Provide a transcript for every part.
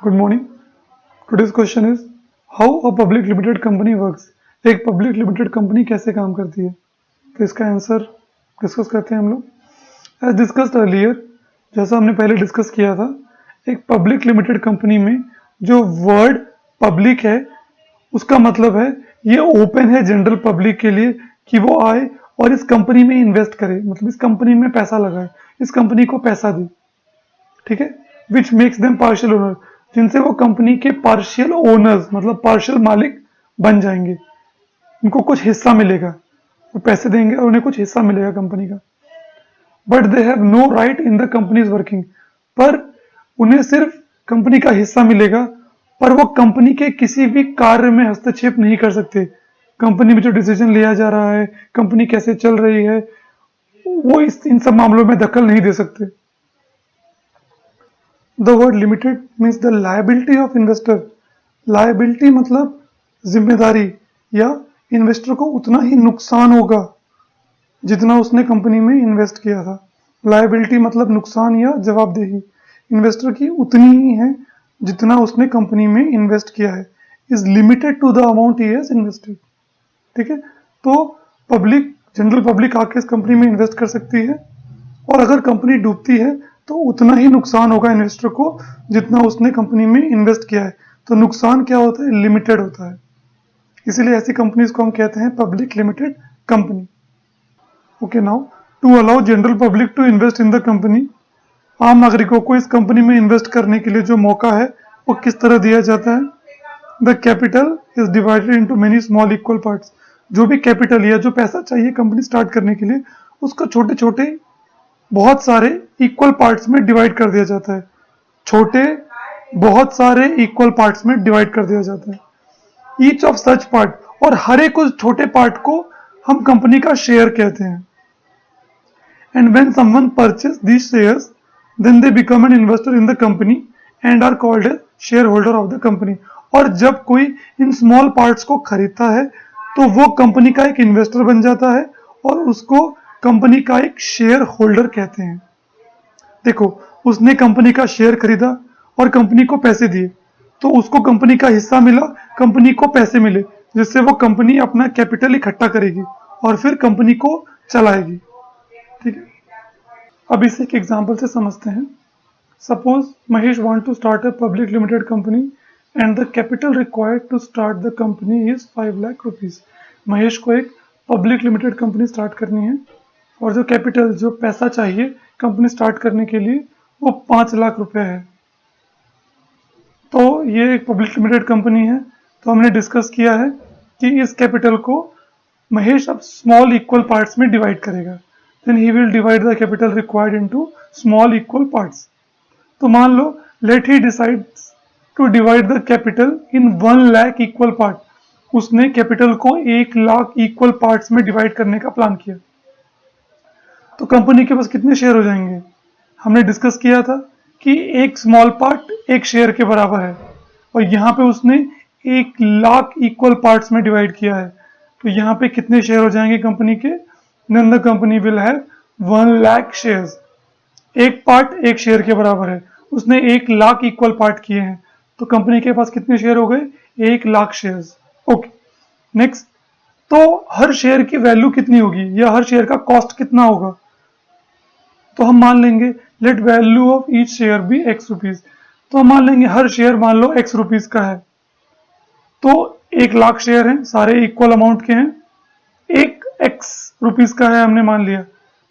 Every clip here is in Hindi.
Good morning. Today's question is how a public limited company works. एक पब्लिक लिमिटेड कंपनी कैसे काम करती है, तो इसका आंसर डिस्कस करते हैं हम लोग। एज डिस्कस्ड अर्लियर, जैसा हमने पहले डिस्कस किया था, एक पब्लिक लिमिटेड कंपनी में जो वर्ड पब्लिक है उसका मतलब है ये ओपन है जनरल पब्लिक के लिए कि वो आए और इस कंपनी में इन्वेस्ट करे, मतलब इस कंपनी में पैसा लगाए, इस कंपनी को पैसा दे, ठीक है। Which makes them partial owner, जिनसे वो कंपनी के पार्शियल ओनर्स मतलब पार्शियल मालिक बन जाएंगे, उनको कुछ हिस्सा मिलेगा, वो पैसे देंगे और उन्हें कुछ हिस्सा मिलेगा कंपनी का। But they have no right in the companies working, पर उन्हें सिर्फ कंपनी का हिस्सा मिलेगा, पर वो कंपनी के किसी भी कार्य में हस्तक्षेप नहीं कर सकते। कंपनी में जो डिसीजन लिया जा रहा है, कंपनी कैसे चल रही है, वो इन सब मामलों में दखल नहीं दे सकते। The word limited means the liability of investor. Liability मतलब जिम्मेदारी, या इन्वेस्टर को उतना ही नुकसान होगा जितना उसने कंपनी में इन्वेस्ट किया था। लायबिलिटी मतलब नुकसान या जवाबदेही, इन्वेस्टर की उतनी ही है जितना उसने कंपनी में इन्वेस्ट किया है। Is limited to the amount he has invested, ठीक है। तो पब्लिक, जनरल पब्लिक आके इस कंपनी में इन्वेस्ट कर सकती है, और अगर कंपनी डूबती है तो उतना ही नुकसान होगा इन्वेस्टर को जितना उसने कंपनी में इन्वेस्ट किया है। तो नुकसान क्या होता है, लिमिटेड होता है, इसीलिए ऐसी कंपनीज को हम कहते हैं public limited company. Okay, now to allow general public to invest in the company, आम नागरिकों को इस कंपनी में इन्वेस्ट करने के लिए जो मौका है वो किस तरह दिया जाता है। The capital is divided into many small equal parts, जो भी कैपिटल या जो पैसा चाहिए कंपनी स्टार्ट करने के लिए उसको छोटे छोटे बहुत सारे इक्वल पार्ट्स में डिवाइड कर दिया जाता है। छोटे बहुत सारे इक्वल पार्ट्स में डिवाइड कर दिया जाता है। ईच ऑफ सच पार्ट, और हर एक उस छोटे पार्ट को हम कंपनी का शेयर कहते हैं। And when someone purchase these shares then they become an investor in the company and are called as share holder of the company. और जब कोई इन स्मॉल पार्ट्स को खरीदता है तो वो कंपनी का एक इन्वेस्टर बन जाता है और उसको कंपनी का एक शेयर होल्डर कहते हैं। देखो, उसने कंपनी का शेयर खरीदा और कंपनी को पैसे दिए, तो उसको कंपनी का हिस्सा मिला, कंपनी को पैसे मिले, जिससे वो कंपनी अपना कैपिटल इकट्ठा करेगी और फिर कंपनी को चलाएगी, ठीक है। अब इसे एक एग्जांपल से समझते हैं। Suppose Mahesh want to start a public limited company and the capital required to start the company is 5 lakh rupees. Mahesh को एक पब्लिक लिमिटेड कंपनी स्टार्ट करनी है और जो कैपिटल, जो पैसा चाहिए कंपनी स्टार्ट करने के लिए, वो 5 लाख रुपए है। तो ये एक पब्लिक लिमिटेड कंपनी है, तो हमने डिस्कस किया है कि इस कैपिटल को महेश अब स्मॉल इक्वल पार्ट्स में डिवाइड करेगा। Then he will divide the capital required into small equal parts. तो मान लो let he decide to divide the capital in 1 lakh equal part. उसने कैपिटल को 1 लाख इक्वल पार्ट्स में डिवाइड करने का प्लान किया, तो कंपनी के पास कितने शेयर हो जाएंगे। हमने डिस्कस किया था कि एक स्मॉल पार्ट एक शेयर के बराबर है, और यहाँ पे उसने 1 लाख इक्वल पार्ट्स में डिवाइड किया है, तो यहाँ पे कितने शेयर हो जाएंगे कंपनी के। Then the company will have 1 lakh shares. एक पार्ट एक शेयर के बराबर है, उसने 1 लाख इक्वल पार्ट किए हैं, तो कंपनी के पास कितने शेयर हो गए, 1 लाख शेयर्स। ओके, नेक्स्ट, तो हर शेयर की वैल्यू कितनी होगी या हर शेयर का कॉस्ट कितना होगा। तो हम मान लेंगे let value of each share be X rupees. तो हम मान लेंगे हर शेयर मान लो एक्स रुपीज का है, तो 1 लाख शेयर हैं, सारे इक्वल अमाउंट के हैं, एक एक्स रुपीज का है हमने मान लिया।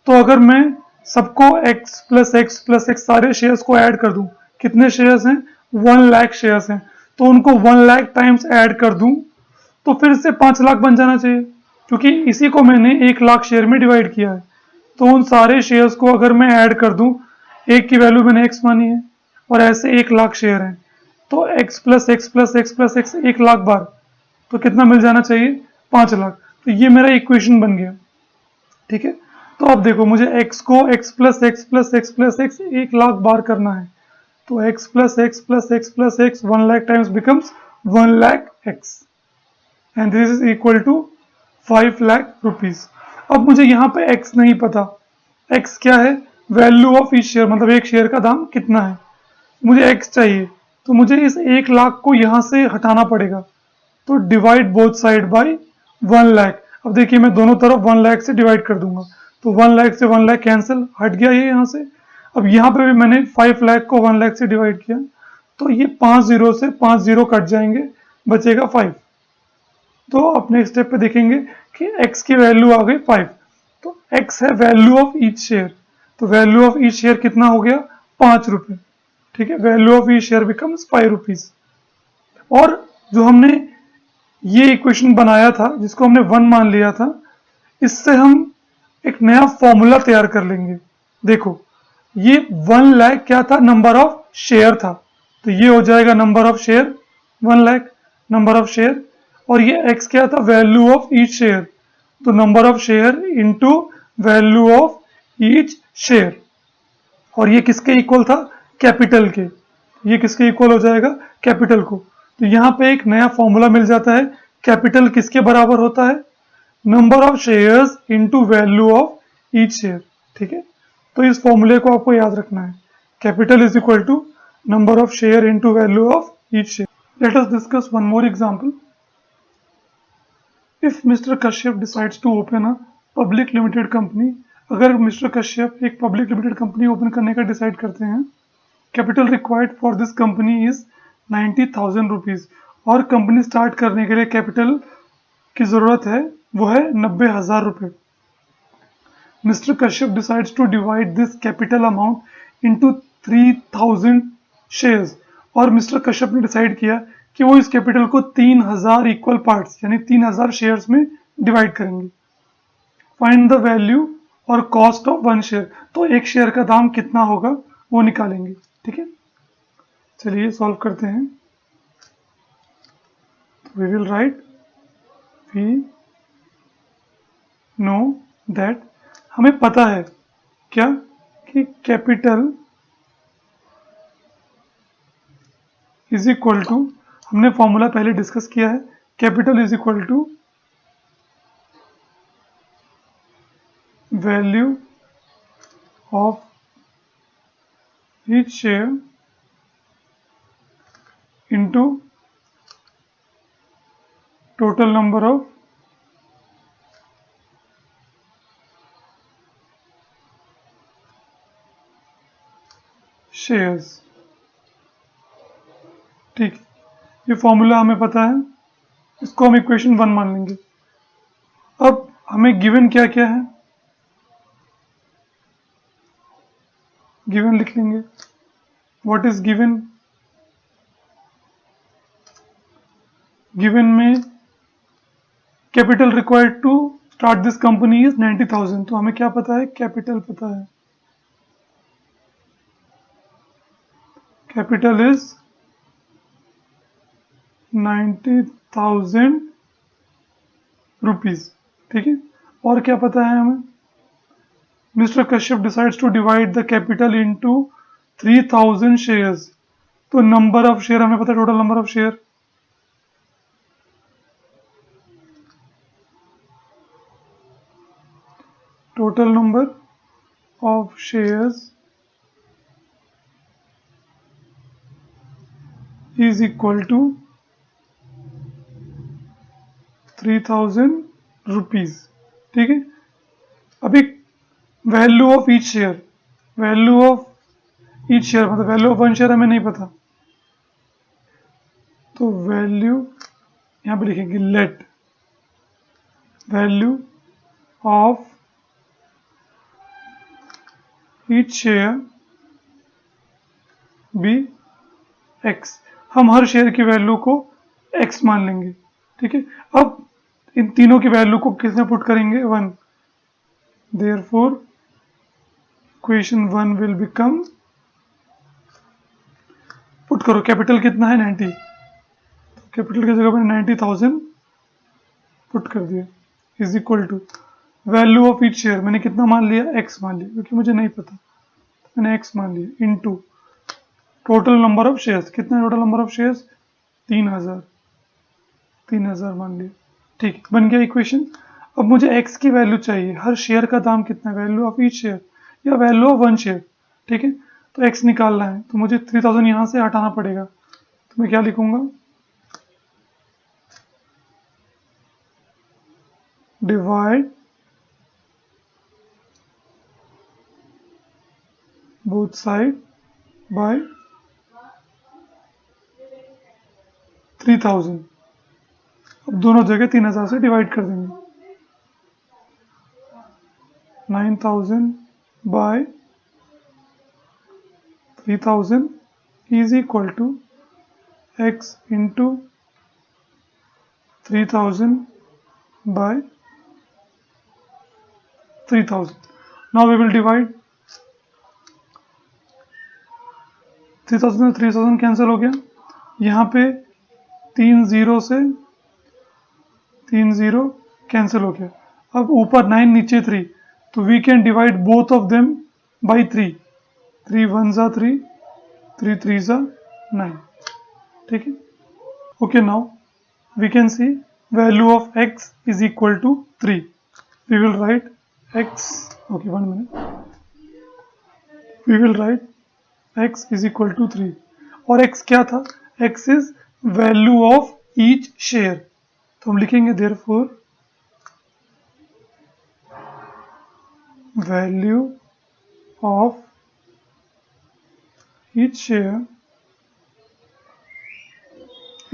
तो अगर मैं सबको x plus x plus x सारे शेयर्स को ऐड कर दूं, कितने शेयर्स हैं, 1 लाख शेयर्स हैं, तो उनको 1 लाख टाइम्स ऐड कर दूं तो फिर से 5 लाख बन जाना चाहिए, क्योंकि इसी को मैंने 1 लाख शेयर में डिवाइड किया है। तो उन सारे शेयर्स को अगर मैं ऐड कर दूं, एक की वैल्यू मैंने एक्स मानी है और ऐसे 1 लाख शेयर हैं, तो x plus x plus x plus x 1 lakh बार, तो कितना मिल जाना चाहिए, 5 लाख। तो ये मेरा इक्वेशन बन गया, ठीक है। तो अब देखो, मुझे x को x plus x plus x plus x 1 lakh बार करना है, तो x plus x plus x plus x 1 lakh times becomes 1 lakh x and this is equal to 5 lakh rupees. अब मुझे यहाँ पे x नहीं पता, x क्या है, वैल्यू ऑफ ईच शेयर, मतलब एक शेयर का दाम कितना है। मुझे x चाहिए, तो मुझे इस 1 लाख को यहां से हटाना पड़ेगा। तो divide both side by 1 lakh. अब देखिए मैं दोनों तरफ 1 लाख से डिवाइड कर दूंगा, तो 1 लाख से 1 लाख कैंसिल, हट गया ये यहाँ से। अब यहाँ पे भी मैंने 5 लाख को 1 लाख से डिवाइड किया, तो ये 5 जीरो से 5 जीरो कट जाएंगे, बचेगा 5। तो अपने स्टेप पे देखेंगे कि x की वैल्यू आ गई 5। तो x है वैल्यू ऑफ ईच शेयर, तो वैल्यू ऑफ ईच शेयर कितना हो गया, 5 रुपए। ठीक है, value of each share becomes 5 rupees. और जो हमने ये इक्वेशन बनाया था, जिसको हमने 1 मान लिया था, इससे हम एक नया फॉर्मूला तैयार कर लेंगे। देखो ये 1 लाख क्या था, नंबर ऑफ शेयर था, तो ये हो जाएगा number of share 1 lakh, number of share. और ये x क्या था, वैल्यू ऑफ ईच शेयर, तो number of share into value of each share. और ये किसके इक्वल था, कैपिटल के। ये किसके इक्वल हो जाएगा, कैपिटल को। तो यहाँ पे एक नया फॉर्मूला मिल जाता है, कैपिटल किसके बराबर होता है, number of shares into value of each share. ठीक है, तो इस फॉर्मूले को आपको याद रखना है, capital is equal to number of share into value of each share. Let us discuss one more example. If mister Kashyap decides to open a public limited company, अगर मिस्टर कश्यप एक पब्लिक लिमिटेड कंपनी ओपन करने का डिसाइड करते हैं, capital required for this company is 90,000 rupees, और कंपनी स्टार्ट करने के लिए कैपिटल की जरूरत है वो है 90,000 रुपए। Mister Kashyap decides to divide this capital amount into 3,000 shares, और मिस्टर कश्यप ने डिसाइड किया कि वो इस कैपिटल को 3,000 इक्वल पार्ट्स यानी 3,000 शेयर्स में डिवाइड करेंगे। फाइंड द वैल्यू और कॉस्ट ऑफ 1 शेयर, तो एक शेयर का दाम कितना होगा वो निकालेंगे। ठीक है, चलिए सॉल्व करते हैं। We will write, we know that, हमें पता है क्या कि कैपिटल इज इक्वल टू, हमने फॉर्मूला पहले डिस्कस किया है, capital is equal to value of each share into total number of shares. ठीक, ये फॉर्मूला हमें पता है, इसको हम इक्वेशन 1 मान लेंगे। अब हमें गिवन क्या क्या है, गिवन लिख लेंगे। व्हाट इज गिवन, गिवन में capital required to start this company is 90,000, तो हमें क्या पता है, कैपिटल पता है, कैपिटल इज 90,000 रुपीज। ठीक है, और क्या पता है हमें, mister Kashyap decides to divide the capital into 3,000 shares, तो नंबर ऑफ शेयर हमें पता है, total number of share, total number of shares is equal to 3,000 rupees. ठीक है, अभी value of each share, value of each share मतलब वैल्यू ऑफ 1 शेयर हमें नहीं पता, तो वैल्यू यहां पे लिखेंगे, let value of each share be x, हम हर शेयर की वैल्यू को x मान लेंगे। ठीक है, अब इन तीनों की वैल्यू को किसमें पुट करेंगे, 1, therefore equation 1 will become, put करो, कैपिटल कितना है 90, तो कैपिटल की जगह मैंने 90,000 पुट कर दिया, is equal to value of each share मैंने कितना मान लिया, x मान लिया, क्योंकि मुझे नहीं पता, तो मैंने x मान लिया, into total number of shares, कितना टोटल नंबर ऑफ शेयर्स, 3,000 मान लिया। ठीक, बन गया इक्वेशन। अब मुझे x की वैल्यू चाहिए, हर शेयर का दाम कितना है, वैल्यू ऑफ ईच शेयर या वैल्यू ऑफ 1 शेयर। ठीक है, तो x निकालना है, तो मुझे 3,000 यहाँ से हटाना पड़ेगा, तो मैं क्या लिखूंगा, डिवाइड बोथ साइड बाय 3000। अब दोनों जगह 3000 से डिवाइड कर देंगे। 9000 bye 3000 is equal to x into 3000 by 3000. Now we will divide 3000 में 3000 कैंसिल हो गया, यहाँ पे 3 0 से 3 0 कैंसिल हो गया। अब ऊपर 9 नीचे 3, तो we can divide both of them by 3। 3 1 जा 3, 3 3 जा 9। ठीक है, okay. Now we can see value of x is equal to 3। We will write x, okay 1 minute, we will write x is equal to 3। और x क्या था, x is value of each share, तो हम लिखेंगे therefore value of each share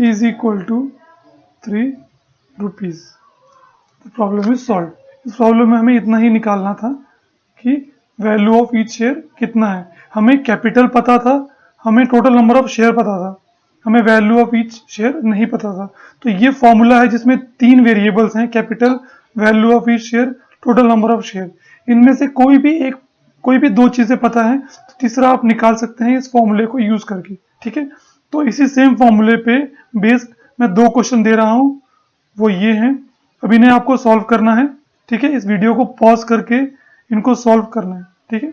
is equal to 3 rupees. Problem is solve. इस प्रॉब्लम में हमें इतना ही निकालना था कि वैल्यू ऑफ ईच शेयर कितना है। हमें कैपिटल पता था, हमें टोटल नंबर ऑफ शेयर पता था, हमें वैल्यू ऑफ ईच शेयर नहीं पता था। तो ये फॉर्मूला है जिसमें 3 वेरिएबल्स हैं, capital, value of each share, total number of share. इनमें से कोई भी 2 चीजें पता है तो तीसरा आप निकाल सकते हैं इस फॉर्मूले को यूज करके। ठीक है, तो इसी सेम फॉर्मूले पे बेस्ड मैं 2 क्वेश्चन दे रहा हूं, वो ये हैं। अब इन्हें आपको सॉल्व करना है। ठीक है, इस वीडियो को पॉज करके इनको सॉल्व करना है। ठीक है।